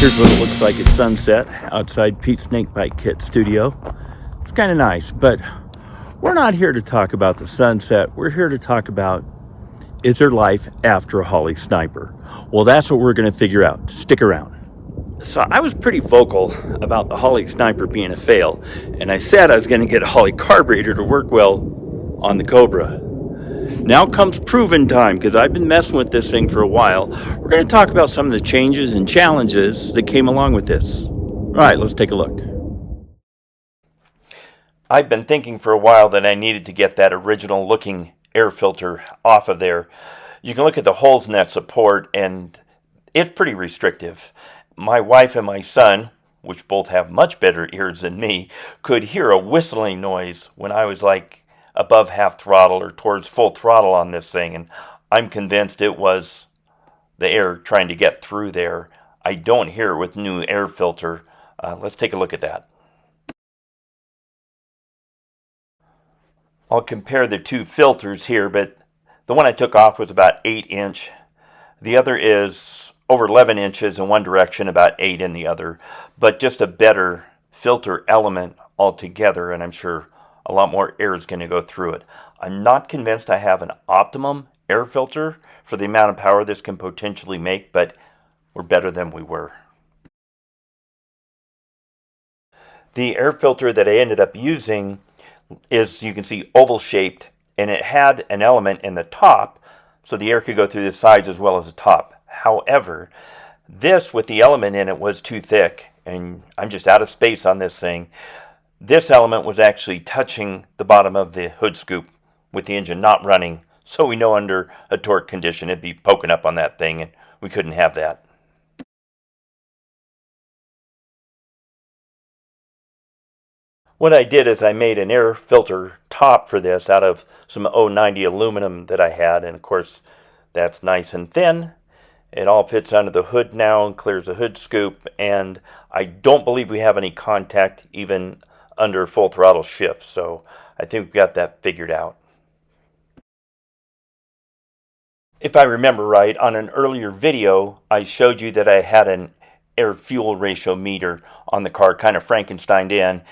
Here's what it looks like at sunset outside Pete's Snakebite Kit studio. It's kind of nice, but we're not here to talk about the sunset. We're here to talk about, is there life after a Holley Sniper? Well, that's what we're going to figure out. Stick around. So I was pretty vocal about the Holley Sniper being a fail, and I said I was going to get a Holley Carburetor to work well on the Cobra. Now comes proven time, because I've been messing with this thing for a while. We're going to talk about some of the changes and challenges that came along with this. All right, let's take a look. I've been thinking for a while that I needed to get that original looking air filter off of there. You can look at the holes in that support, and it's pretty restrictive. My wife and my son, which both have much better ears than me, could hear a whistling noise when I was like above half throttle or towards full throttle on this thing, and I'm convinced it was the air trying to get through there. I don't hear it with new air filter. Let's take a look at that. I'll compare the two filters here, but the one I took off was about 8-inch. The other is over 11 inches in one direction, about 8 in the other, but just a better filter element altogether, and I'm sure a lot more air is going to go through it. I'm not convinced I have an optimum air filter for the amount of power this can potentially make, but we're better than we were. The air filter that I ended up using is, you can see, oval shaped, and it had an element in the top so the air could go through the sides as well as the top. However, this with the element in it was too thick, and I'm just out of space on this thing. This element was actually touching the bottom of the hood scoop with the engine not running, so we know under a torque condition it'd be poking up on that thing, and we couldn't have that. What I did is I made an air filter top for this out of some 090 aluminum that I had, and of course that's nice and thin. It all fits under the hood now and clears the hood scoop, and I don't believe we have any contact even under full throttle shift, so I think we've got that figured out. If I remember right, on an earlier video I showed you that I had an air-fuel ratio meter on the car, kind of Frankensteined in,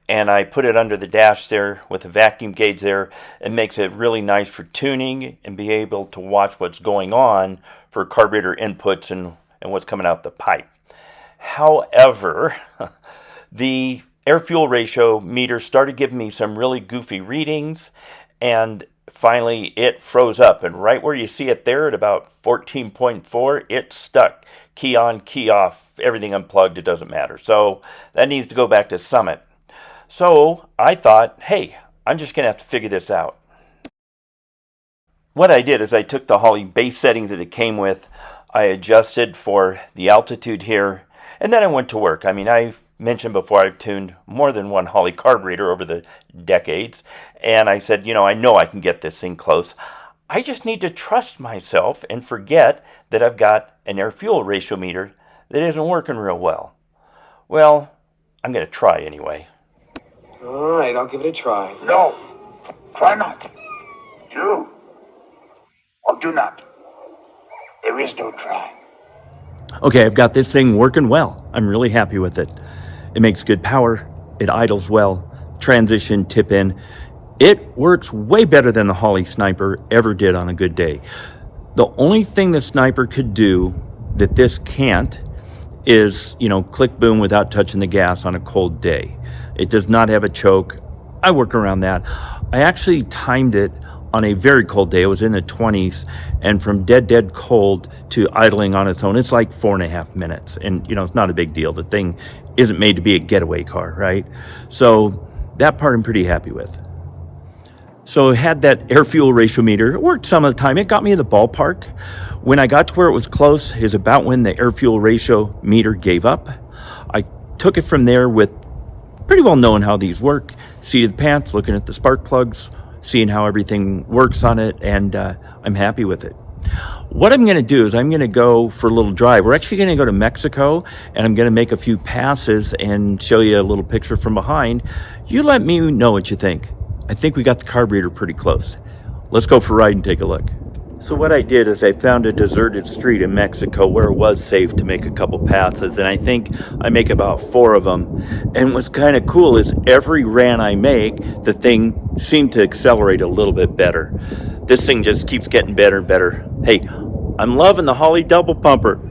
and I put it under the dash there with a vacuum gauge there. It makes it really nice for tuning and be able to watch what's going on for carburetor inputs and what's coming out the pipe. However, the air-fuel ratio meter started giving me some really goofy readings, and finally it froze up, and right where you see it there at about 14.4, it's stuck. Key on, key off, everything unplugged, it doesn't matter. So that needs to go back to Summit. So I thought, hey, I'm just going to have to figure this out. What I did is I took the Holley base settings that it came with, I adjusted for the altitude here, and then I went to work. I mean, I've mentioned before I've tuned more than one Holley carburetor over the decades, and I said, you know I can get this thing close. I just need to trust myself and forget that I've got an air-fuel ratio meter that isn't working real well. Well, I'm going to try anyway. All right, I'll give it a try. No, try not. Do or do not. There is no try. Okay, I've got this thing working well. I'm really happy with it. It makes good power. It idles well. Transition, tip in. It works way better than the Holley Sniper ever did on a good day. The only thing the Sniper could do that this can't is, click boom without touching the gas on a cold day. It does not have a choke. I work around that. I actually timed it on a very cold day. It was in the 20s, and from dead cold to idling on its own, it's like 4.5 minutes. And, it's not a big deal. The thing isn't made to be a getaway car, right? So that part I'm pretty happy with. So it had that air-fuel ratio meter. It worked some of the time. It got me in the ballpark. When I got to where it was close is about when the air-fuel ratio meter gave up. I took it from there with pretty well knowing how these work. Seated the pants, looking at the spark plugs, seeing how everything works on it, and I'm happy with it. What I'm going to do is I'm going to go for a little drive. We're actually going to go to Mexico, and I'm going to make a few passes and show you a little picture from behind. You let me know what you think. I think we got the carburetor pretty close. Let's go for a ride and take a look. So what I did is I found a deserted street in Mexico where it was safe to make a couple passes, and I think I make about 4 of them. And what's kind of cool is every ran I make, the thing seemed to accelerate a little bit better. This thing just keeps getting better and better. Hey, I'm loving the Holley double pumper.